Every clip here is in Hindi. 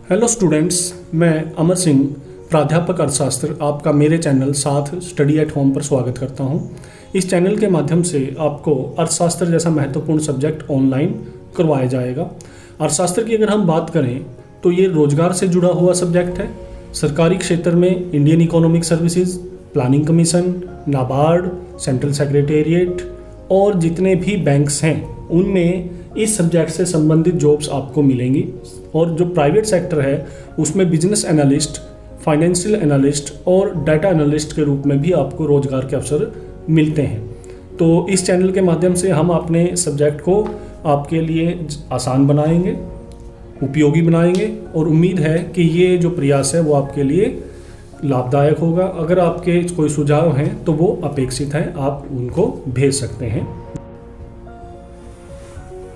हेलो स्टूडेंट्स, मैं अमर सिंह, प्राध्यापक अर्थशास्त्र, आपका मेरे चैनल साथ स्टडी एट होम पर स्वागत करता हूं। इस चैनल के माध्यम से आपको अर्थशास्त्र जैसा महत्वपूर्ण सब्जेक्ट ऑनलाइन करवाया जाएगा। अर्थशास्त्र की अगर हम बात करें तो ये रोजगार से जुड़ा हुआ सब्जेक्ट है। सरकारी क्षेत्र में Indian economic services, planning commission, NABARD, central secretariat और जितने भी बैंक्स हैं उनमें इस सब्जेक्ट से संबंधित जॉब्स आपको मिलेंगी। और जो प्राइवेट सेक्टर है उसमें बिजनेस एनालिस्ट, फाइनेंशियल एनालिस्ट और डाटा एनालिस्ट के रूप में भी आपको रोजगार के अवसर मिलते हैं। तो इस चैनल के माध्यम से हम अपने सब्जेक्ट को आपके लिए आसान बनाएंगे, उपयोगी बनाएंगे और उम्मीद है कि ये जो प्रयास है वो आपके लिए लाभदायक होगा। अगर आपके कोई सुझाव हैं तो वो अपेक्षित हैं, आप उनको भेज सकते हैं।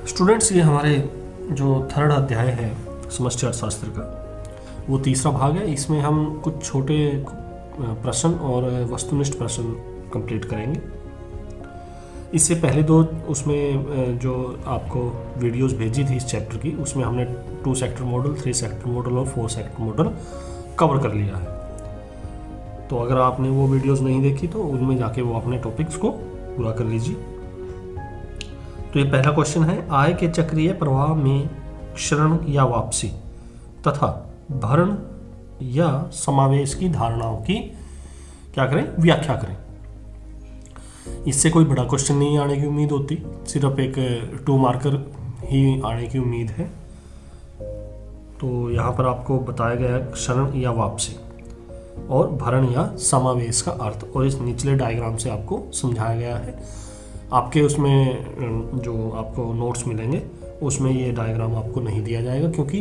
स्टूडेंट्स, ये हमारे जो थर्ड अध्याय है समष्टि अर्थशास्त्र का, वो तीसरा भाग है। इसमें हम कुछ छोटे प्रश्न और वस्तुनिष्ठ प्रश्न कंप्लीट करेंगे। इससे पहले दो उसमें जो आपको वीडियोस भेजी थी इस चैप्टर की, उसमें हमने 2 सेक्टर मॉडल, 3 सेक्टर मॉडल और 4 सेक्टर मॉडल कवर कर लिया है। तो अगर आपने वो वीडियोस नहीं देखी तो उनमें जाके वो अपने टॉपिक्स को पूरा कर लीजिए। तो ये पहला क्वेश्चन है, आय के चक्रीय प्रवाह में क्षरण या वापसी तथा भरण या समावेश की धारणाओं की क्या करें, व्याख्या करें। इससे कोई बड़ा क्वेश्चन नहीं आने की उम्मीद होती, सिर्फ एक 2 मार्कर ही आने की उम्मीद है। तो यहाँ पर आपको बताया गया है क्षरण या वापसी और भरण या समावेश का अर्थ, और इस निचले डायग्राम से आपको समझाया गया है। आपके उसमें जो आपको नोट्स मिलेंगे उसमें ये डायग्राम आपको नहीं दिया जाएगा, क्योंकि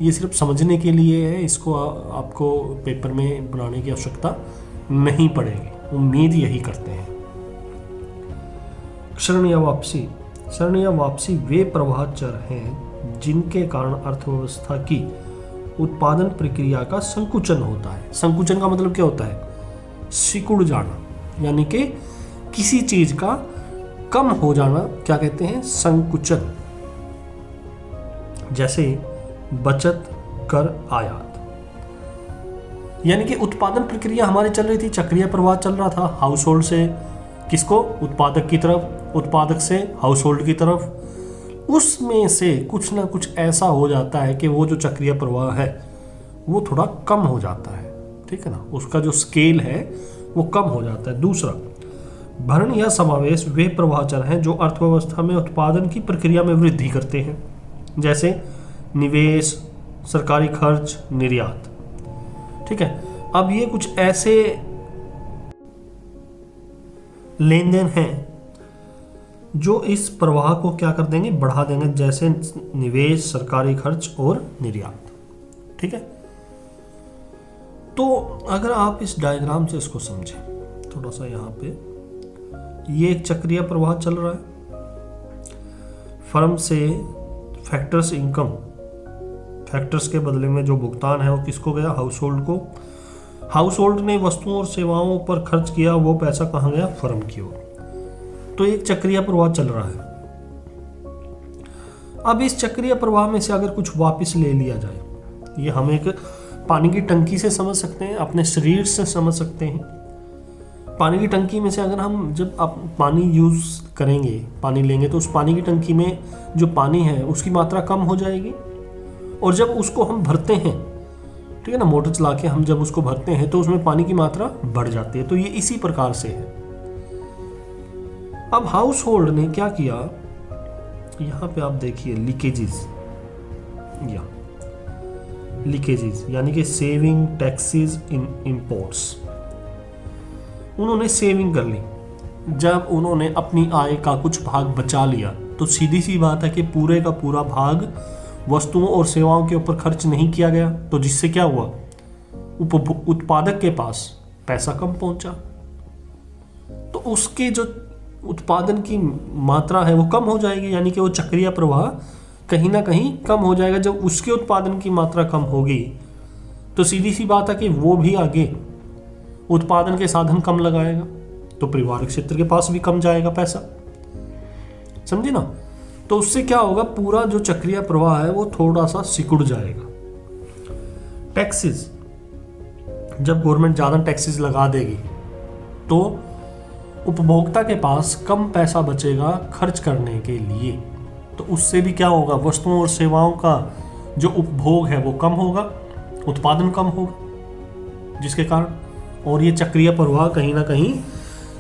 ये सिर्फ समझने के लिए है। इसको आपको पेपर में बनाने की आवश्यकता नहीं पड़ेगी, उम्मीद यही करते हैं। क्षरण या वापसी। क्षरण या वापसी वे प्रवाह चर हैं जिनके कारण अर्थव्यवस्था की उत्पादन प्रक्रिया का संकुचन होता है। संकुचन का मतलब क्या होता है? सिकुड़ जाना, यानी कि किसी चीज का कम हो जाना क्या कहते हैं? संकुचन। जैसे बचत, कर, आयात। यानी कि उत्पादन प्रक्रिया हमारी चल रही थी, चक्रीय प्रवाह चल रहा था, हाउस होल्ड से किसको? उत्पादक की तरफ, उत्पादक से हाउस होल्ड की तरफ। उसमें से कुछ ना कुछ ऐसा हो जाता है कि वो जो चक्रीय प्रवाह है वो थोड़ा कम हो जाता है, ठीक है ना, उसका जो स्केल है वो कम हो जाता है। दूसरा, भरण या समावेश वे प्रवाहचर हैं जो अर्थव्यवस्था में उत्पादन की प्रक्रिया में वृद्धि करते हैं, जैसे निवेश, सरकारी खर्च, निर्यात। ठीक है, अब ये कुछ ऐसे लेन देन हैं जो इस प्रवाह को क्या कर देंगे? बढ़ा देंगे, जैसे निवेश, सरकारी खर्च और निर्यात। ठीक है, तो अगर आप इस डायग्राम से इसको समझें थोड़ा सा, यहाँ पे ये एक चक्रीय प्रवाह चल रहा है। फर्म से फैक्टर्स इनकम, फैक्टर्स के बदले में जो भुगतान है वो किसको गया? हाउस होल्ड को। हाउस होल्ड ने वस्तुओं और सेवाओं पर खर्च किया, वो पैसा कहाँ गया? फर्म की ओर। तो एक चक्रीय प्रवाह चल रहा है। अब इस चक्रीय प्रवाह में से अगर कुछ वापस ले लिया जाए, ये हम एक पानी की टंकी से समझ सकते हैं, अपने शरीर से समझ सकते हैं। पानी की टंकी में से अगर हम जब आप पानी यूज करेंगे, पानी लेंगे, तो उस पानी की टंकी में जो पानी है उसकी मात्रा कम हो जाएगी, और जब उसको हम भरते हैं, ठीक है ना, मोटर चला के हम जब उसको भरते हैं तो उसमें पानी की मात्रा बढ़ जाती है। तो ये इसी प्रकार से है। अब हाउस होल्ड ने क्या किया, यहां पे आप देखिए लीकेजेस, या लीकेजेस यानी कि सेविंग टैक्सेस इन इंपोर्ट्स। उन्होंने सेविंग कर ली। जब उन्होंने अपनी आय का कुछ भाग बचा लिया तो सीधी सी बात है कि पूरे का पूरा भाग वस्तुओं और सेवाओं के ऊपर खर्च नहीं किया गया, तो जिससे क्या हुआ? उत्पादक के पास पैसा कम पहुंचा, तो उसके जो उत्पादन की मात्रा है वो कम हो जाएगी, यानी कि वो चक्रीय प्रवाह कहीं ना कहीं कम हो जाएगा। जब उसके उत्पादन की मात्रा कम होगी तो सीधी सी बात है कि वो भी आगे उत्पादन के साधन कम लगाएगा, तो पारिवारिक क्षेत्र के पास भी कम जाएगा पैसा। समझे ना? तो उससे क्या होगा, पूरा जो चक्रीय प्रवाह है वो थोड़ा सा सिकुड़ जाएगा। टैक्सेस, जब गवर्नमेंट ज़्यादा टैक्सेस लगा देगी तो उपभोक्ता के पास कम पैसा बचेगा खर्च करने के लिए, तो उससे भी क्या होगा, वस्तुओं और सेवाओं का जो उपभोग है वो कम होगा, उत्पादन कम होगा, जिसके कारण और ये चक्रीय प्रवाह कहीं ना कहीं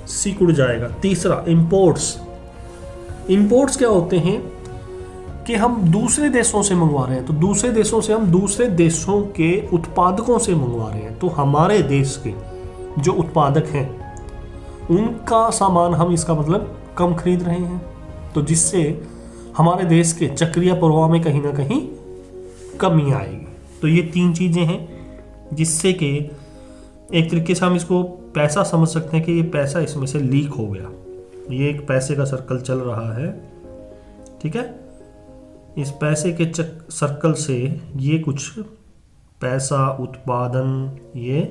सिकुड़ जाएगा। तीसरा, इंपोर्ट्स क्या होते हैं कि हम दूसरे देशों से मंगवा रहे हैं, तो दूसरे देशों से हम दूसरे देशों के उत्पादकों से मंगवा रहे हैं, तो हमारे देश के जो उत्पादक हैं उनका सामान हम इसका मतलब कम खरीद रहे हैं, तो जिससे हमारे देश के चक्रीय प्रवाह में कहीं ना कहीं कमी आएगी। तो ये 3 चीज़ें हैं जिससे कि एक तरीके से हम इसको पैसा समझ सकते हैं कि ये पैसा इसमें से लीक हो गया, ये एक पैसे का सर्कल चल रहा है, ठीक है। इस पैसे के सर्कल से ये कुछ पैसा उत्पादन ये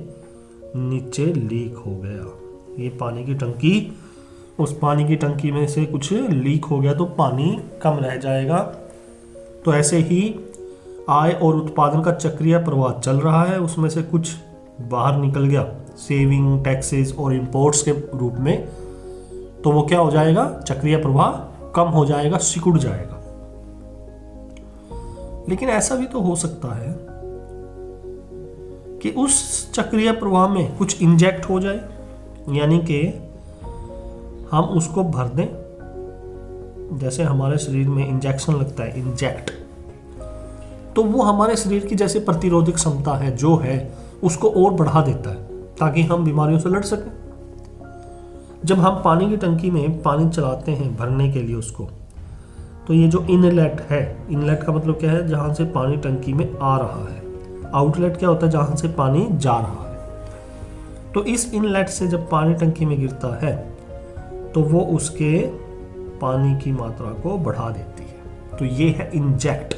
नीचे लीक हो गया, ये पानी की टंकी, उस पानी की टंकी में से कुछ लीक हो गया तो पानी कम रह जाएगा। तो ऐसे ही आय और उत्पादन का चक्रीय प्रवाह चल रहा है, उसमें से कुछ बाहर निकल गया सेविंग, टैक्सेस और इंपोर्ट्स के रूप में, तो वो क्या हो जाएगा, चक्रीय प्रवाह कम हो जाएगा, सिकुड़ जाएगा। लेकिन ऐसा भी तो हो सकता है कि उस चक्रीय प्रवाह में कुछ इंजेक्ट हो जाए, यानी कि हम उसको भर दें, जैसे हमारे शरीर में इंजेक्शन लगता है, इंजेक्ट, तो वो हमारे शरीर की जैसे प्रतिरोधक क्षमता है जो है उसको और बढ़ा देता है ताकि हम बीमारियों से लड़ सकें। जब हम पानी की टंकी में पानी चलाते हैं भरने के लिए उसको, तो ये जो इनलेट है, इनलेट का मतलब क्या है, जहाँ से पानी टंकी में आ रहा है, आउटलेट क्या होता है, जहाँ से पानी जा रहा है। तो इस इनलेट से जब पानी टंकी में गिरता है तो वो उसके पानी की मात्रा को बढ़ा देती है, तो ये है इंजेक्ट,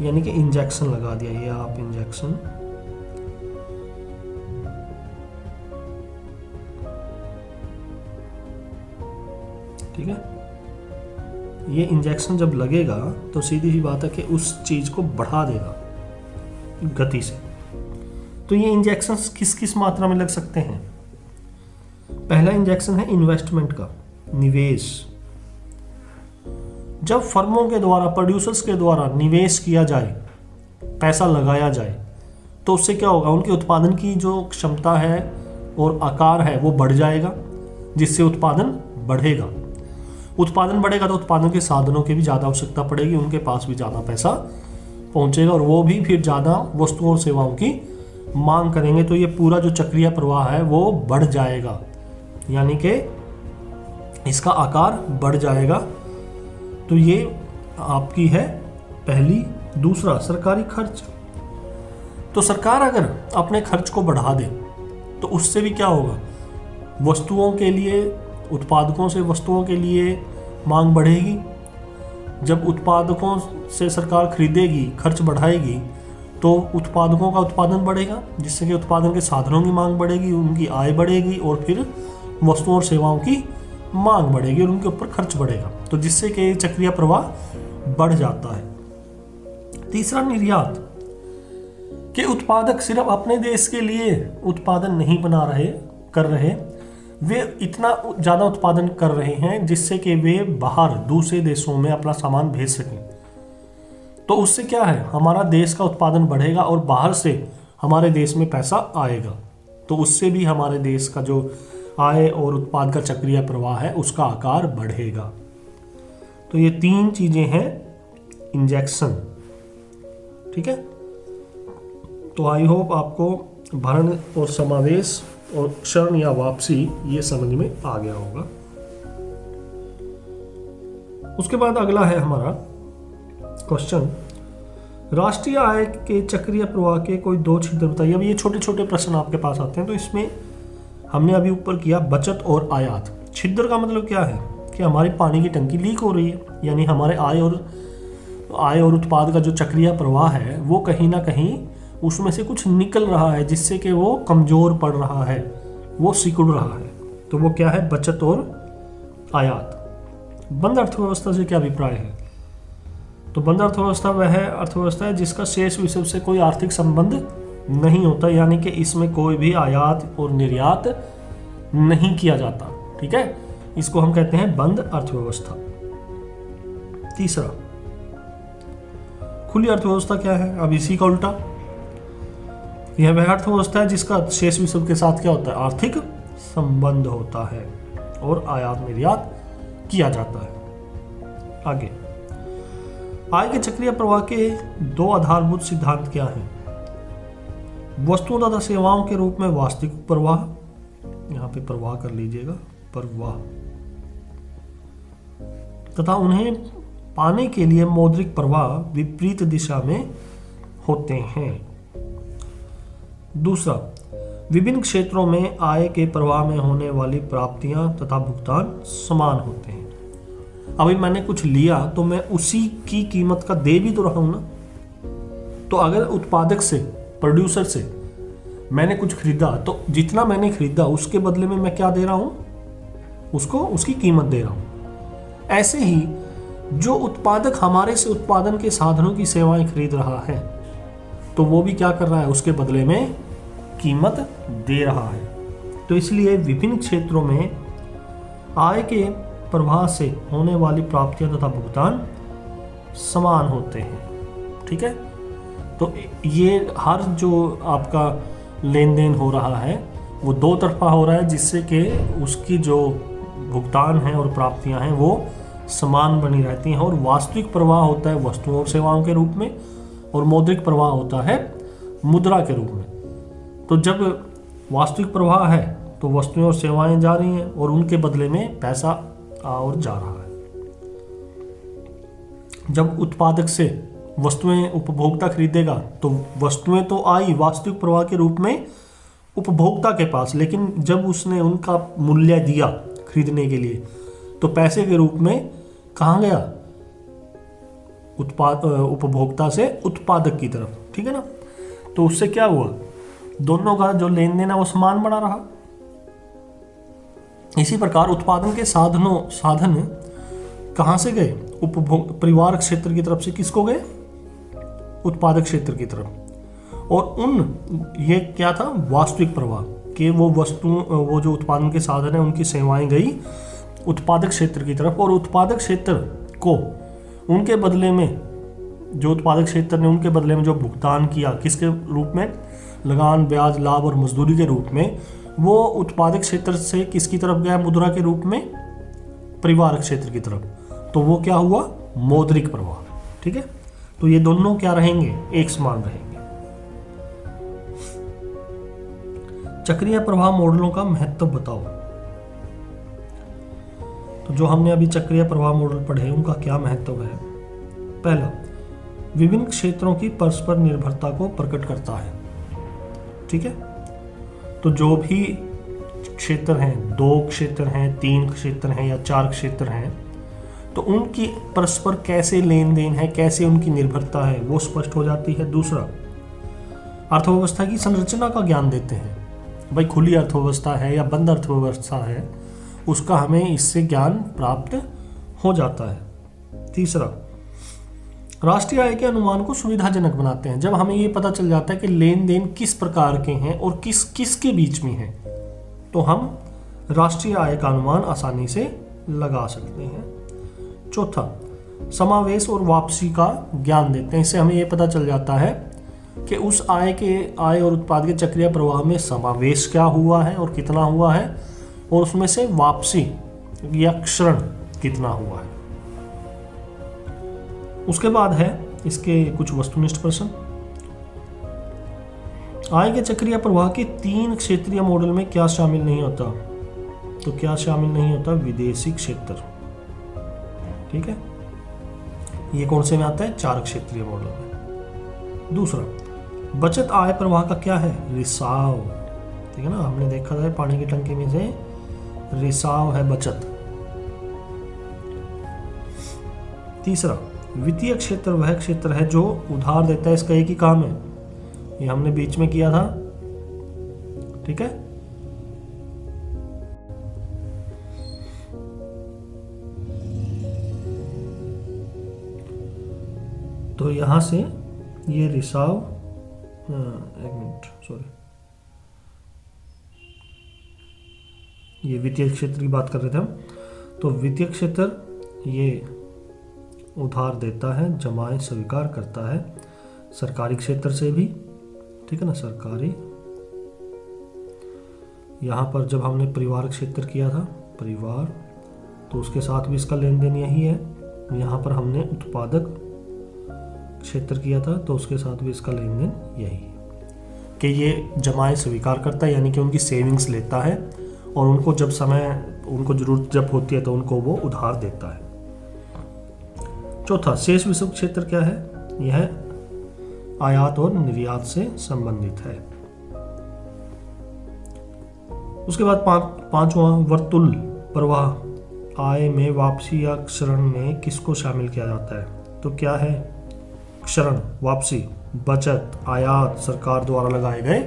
यानी कि इंजेक्शन लगा दिया, ये आप इंजेक्शन, ठीक है। ये इंजेक्शन जब लगेगा तो सीधी सी बात है कि उस चीज को बढ़ा देगा गति से। तो ये इंजेक्शन किस किस मात्रा में लग सकते हैं? पहला इंजेक्शन है इन्वेस्टमेंट का, निवेश। जब फर्मों के द्वारा, प्रोड्यूसर्स के द्वारा निवेश किया जाए, पैसा लगाया जाए, तो उससे क्या होगा, उनके उत्पादन की जो क्षमता है और आकार है वो बढ़ जाएगा, जिससे उत्पादन बढ़ेगा। उत्पादन बढ़ेगा तो उत्पादन के साधनों की भी ज़्यादा आवश्यकता पड़ेगी, उनके पास भी ज़्यादा पैसा पहुंचेगा और वो भी फिर ज़्यादा वस्तुओं और सेवाओं की मांग करेंगे, तो ये पूरा जो चक्रीय प्रवाह है वो बढ़ जाएगा, यानी कि इसका आकार बढ़ जाएगा। तो ये आपकी है पहली। दूसरा, सरकारी खर्च। तो सरकार अगर अपने खर्च को बढ़ा दे तो उससे भी क्या होगा, वस्तुओं के लिए, उत्पादकों से वस्तुओं के लिए मांग बढ़ेगी। जब उत्पादकों से सरकार खरीदेगी, खर्च बढ़ाएगी, तो उत्पादकों का उत्पादन बढ़ेगा, जिससे कि उत्पादन के साधनों की मांग बढ़ेगी, उनकी आय बढ़ेगी और फिर वस्तुओं और सेवाओं की मांग बढ़ेगी और उनके ऊपर खर्च बढ़ेगा, तो जिससे कि चक्रीय प्रवाह बढ़ जाता है। तीसरा, निर्यात। कि उत्पादक सिर्फ अपने देश के लिए उत्पादन नहीं कर रहे, वे इतना ज़्यादा उत्पादन कर रहे हैं जिससे कि वे बाहर दूसरे देशों में अपना सामान भेज सकें। तो उससे क्या है, हमारा देश का उत्पादन बढ़ेगा और बाहर से हमारे देश में पैसा आएगा, तो उससे भी हमारे देश का जो आय और उत्पाद का चक्रीय प्रवाह है उसका आकार बढ़ेगा। तो ये 3 चीज़ें हैं इंजेक्शन, ठीक है। तो आई होप आपको भरण और समावेश और क्षरण या वापसी ये समझ में आ गया होगा। उसके बाद अगला है हमारा क्वेश्चन, राष्ट्रीय आय के चक्रीय प्रवाह के कोई 2 छिद्र बताइए। अब ये छोटे छोटे प्रश्न आपके पास आते हैं, तो इसमें हमने अभी ऊपर किया बचत और आयात। छिद्र का मतलब क्या है कि हमारी पानी की टंकी लीक हो रही है, यानी हमारे आय और उत्पाद का जो चक्रीय प्रवाह है वो कहीं ना कहीं उसमें से कुछ निकल रहा है, जिससे कि वो कमजोर पड़ रहा है, वो सिकुड़ रहा है। तो वो क्या है, बचत और आयात। बंद अर्थव्यवस्था से क्या अभिप्राय है? तो बंद अर्थव्यवस्था वह अर्थव्यवस्था है जिसका शेष विश्व से कोई आर्थिक संबंध नहीं होता, यानी कि इसमें कोई भी आयात और निर्यात नहीं किया जाता। ठीक है, इसको हम कहते हैं बंद अर्थव्यवस्था। तीसरा, खुली अर्थव्यवस्था क्या है? अब इसी का उल्टा, यह वह अर्थव्यवस्था है जिसका शेष विश्व के साथ क्या होता है? आर्थिक संबंध होता है और आयात निर्यात किया जाता है। आगे, आय के चक्रीय प्रवाह के दो आधारभूत सिद्धांत क्या हैं? वस्तुओं तथा सेवाओं के रूप में वास्तविक प्रवाह, यहां पे प्रवाह कर लीजिएगा, प्रवाह, तथा उन्हें पाने के लिए मौद्रिक प्रवाह विपरीत दिशा में होते हैं। दूसरा, विभिन्न क्षेत्रों में आय के प्रवाह में होने वाली प्राप्तियां तथा भुगतान समान होते हैं। अभी मैंने कुछ लिया तो मैं उसी की कीमत का दे भी तो रहा हूं ना। तो अगर उत्पादक से, प्रोड्यूसर से मैंने कुछ खरीदा तो जितना मैंने खरीदा उसके बदले में मैं क्या दे रहा हूं? उसको उसकी कीमत दे रहा हूं। ऐसे ही जो उत्पादक हमारे से उत्पादन के साधनों की सेवाएं खरीद रहा है तो वो भी क्या कर रहा है? उसके बदले में कीमत दे रहा है। तो इसलिए विभिन्न क्षेत्रों में आय के प्रवाह से होने वाली प्राप्तियां तथा भुगतान समान होते हैं। ठीक है, तो ये हर जो आपका लेन देन हो रहा है वो दो तरफा हो रहा है, जिससे कि उसकी जो भुगतान है और प्राप्तियां हैं वो समान बनी रहती हैं। और वास्तविक प्रवाह होता है वस्तुओं और सेवाओं के रूप में, और मौद्रिक प्रवाह होता है मुद्रा के रूप में। तो जब वास्तविक प्रवाह है तो वस्तुएं और सेवाएं जा रही हैं और उनके बदले में पैसा और जा रहा है। जब उत्पादक से वस्तुएं उपभोक्ता खरीदेगा तो वस्तुएं तो आई वास्तविक प्रवाह के रूप में उपभोक्ता के पास, लेकिन जब उसने उनका मूल्य दिया खरीदने के लिए तो पैसे के रूप में कहाँ गया? उपभोक्ता से उत्पादक की तरफ। ठीक है ना, तो उससे क्या हुआ? दोनों का जो लेन देन है वो समान बना रहा। इसी प्रकार उत्पादन के साधन कहां से गए? परिवार क्षेत्र की तरफ से किसको गए? उत्पादक क्षेत्र की तरफ। और ये क्या था? वास्तविक प्रवाह कि वो जो उत्पादन के साधन है उनकी सेवाएं गई उत्पादक क्षेत्र की तरफ, और उत्पादक क्षेत्र को उनके बदले में, जो उत्पादक क्षेत्र ने उनके बदले में जो भुगतान किया किसके रूप में? लगान, ब्याज, लाभ और मजदूरी के रूप में, वो उत्पादक क्षेत्र से किसकी तरफ गया? मुद्रा के रूप में परिवार क्षेत्र की तरफ। तो वो क्या हुआ? मौद्रिक प्रवाह। ठीक है, तो ये दोनों क्या रहेंगे? एक समान रहेंगे। चक्रीय प्रवाह मॉडलों का महत्व बताओ। तो जो हमने अभी चक्रीय प्रवाह मॉडल पढ़े उनका क्या महत्व है? पहला, विभिन्न क्षेत्रों की परस्पर निर्भरता को प्रकट करता है। ठीक है, तो जो भी क्षेत्र हैं, 2 क्षेत्र हैं, 3 क्षेत्र हैं या 4 क्षेत्र हैं, तो उनकी परस्पर कैसे लेन देन है, कैसे उनकी निर्भरता है वो स्पष्ट हो जाती है। दूसरा, अर्थव्यवस्था की संरचना का ज्ञान देते हैं। भाई खुली अर्थव्यवस्था है या बंद अर्थव्यवस्था है, उसका हमें इससे ज्ञान प्राप्त हो जाता है। तीसरा, राष्ट्रीय आय के अनुमान को सुविधाजनक बनाते हैं। जब हमें ये पता चल जाता है कि लेन देन किस प्रकार के हैं और किस के बीच में है, तो हम राष्ट्रीय आय का अनुमान आसानी से लगा सकते हैं। चौथा, समावेश और वापसी का ज्ञान देते हैं। इससे हमें यह पता चल जाता है कि उस आय और उत्पाद के चक्रीय प्रवाह में समावेश क्या हुआ है और कितना हुआ है, और उसमें से वापसी या क्षरण कितना हुआ है। उसके बाद है इसके कुछ वस्तुनिष्ठ प्रश्न। आय के चक्रीय प्रवाह के 3 क्षेत्रीय मॉडल में क्या शामिल नहीं होता? तो क्या शामिल नहीं होता? विदेशी क्षेत्र। ठीक है, ये कौन से में आता है? 4 क्षेत्रीय मॉडल में। दूसरा, बचत आय प्रवाह का क्या है? रिसाव। ठीक है ना, हमने देखा था पानी की टंकी में से रिसाव है बचत। तीसरा, वित्तीय क्षेत्र वह क्षेत्र है जो उधार देता है। इसका एक ही काम है, ये हमने बीच में किया था। ठीक है, तो यहां से ये रिसाव एक मिनट, सॉरी, ये वित्तीय क्षेत्र की बात कर रहे थे हम। तो वित्तीय क्षेत्र ये उधार देता है, जमाएं स्वीकार करता है सरकारी क्षेत्र से भी, ठीक है ना, सरकारी। यहाँ पर जब हमने परिवार क्षेत्र किया था, परिवार, तो उसके साथ भी इसका लेन देन यही है। यहाँ पर हमने उत्पादक क्षेत्र किया था, तो उसके साथ भी इसका लेन देन यही है कि ये जमाएं स्वीकार करता है, यानी कि उनकी सेविंग्स लेता है और उनको जब उनको जरूरत जब होती है तो उनको वो उधार देता है। चौथा, शेष विषम क्षेत्र क्या है? यह आयात और निर्यात से संबंधित है। उसके बाद पांचवा, वर्तुल प्रवाह आय में वापसी या क्षरण में किसको शामिल किया जाता है? तो क्या है? क्षरण, वापसी, बचत, आयात, सरकार द्वारा लगाए गए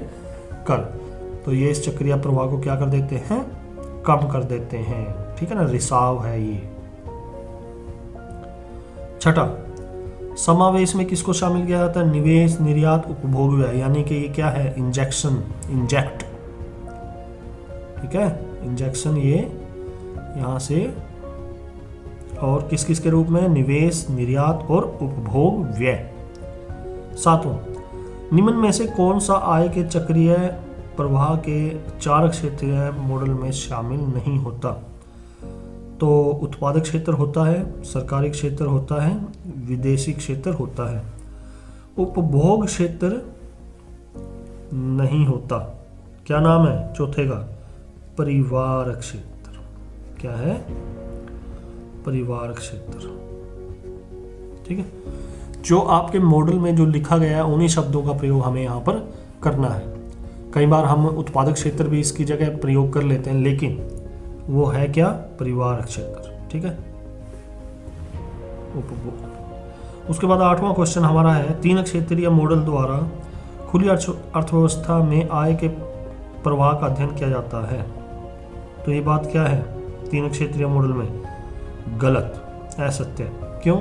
कर। तो ये इस चक्रीय प्रवाह को क्या कर देते हैं? कम कर देते हैं, ठीक है ना, रिसाव है ये। छठा, समावेश में किसको शामिल किया जाता है? निवेश, निर्यात, उपभोग व्यय, यानी कि ये क्या है? इंजेक्शन, इंजेक्ट, ठीक है, इंजेक्शन ये यहां से, और किस किस के रूप में? निवेश, निर्यात और उपभोग व्यय। सातवां, निम्न में से कौन सा आय के चक्रीय प्रवाह के 4 क्षेत्रीय मॉडल में शामिल नहीं होता? तो उत्पादक क्षेत्र होता है, सरकारी क्षेत्र होता है, विदेशी क्षेत्र होता है, उपभोग क्षेत्र नहीं होता। क्या नाम है चौथे का? परिवार क्षेत्र। क्या है? परिवार क्षेत्र, ठीक है। जो आपके मॉडल में जो लिखा गया है उन्हीं शब्दों का प्रयोग हमें यहाँ पर करना है। कई बार हम उत्पादक क्षेत्र भी इसकी जगह प्रयोग कर लेते हैं, लेकिन वो है क्या? परिवार क्षेत्र, ठीक है, उपभोग। उसके बाद 8वां क्वेश्चन हमारा है, 3 क्षेत्रीय मॉडल द्वारा खुली अर्थव्यवस्था में आय के प्रवाह का अध्ययन किया जाता है। तो ये बात क्या है? 3 क्षेत्रीय मॉडल में गलत, असत्य। क्यों?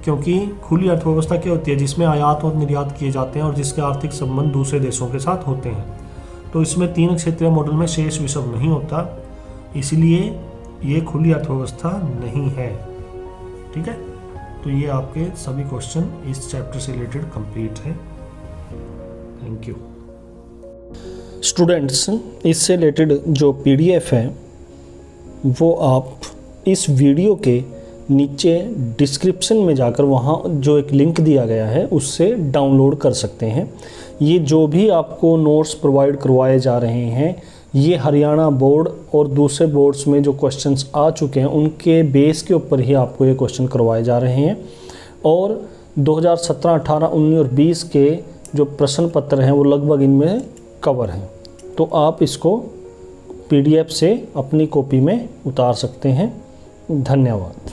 क्योंकि खुली अर्थव्यवस्था क्या होती है? जिसमें आयात और निर्यात किए जाते हैं और जिसके आर्थिक संबंध दूसरे देशों के साथ होते हैं। तो इसमें 3 क्षेत्रीय मॉडल में शेष विषम नहीं होता, इसलिए ये खुली अर्थव्यवस्था नहीं है, ठीक है। तो ये आपके सभी क्वेश्चन इस चैप्टर से रिलेटेड कंप्लीट है। Thank you. स्टूडेंट्स, इससे रिलेटेड जो PDF है वो आप इस वीडियो के नीचे डिस्क्रिप्शन में जाकर वहाँ जो एक लिंक दिया गया है उससे डाउनलोड कर सकते हैं। ये जो भी आपको नोट्स प्रोवाइड करवाए जा रहे हैं, ये हरियाणा बोर्ड और दूसरे बोर्ड्स में जो क्वेश्चंस आ चुके हैं उनके बेस के ऊपर ही आपको ये क्वेश्चन करवाए जा रहे हैं। और 2017, 18, 19 और 20 के जो प्रश्न पत्र हैं वो लगभग इनमें कवर हैं। तो आप इसको PDF से अपनी कॉपी में उतार सकते हैं। धन्यवाद।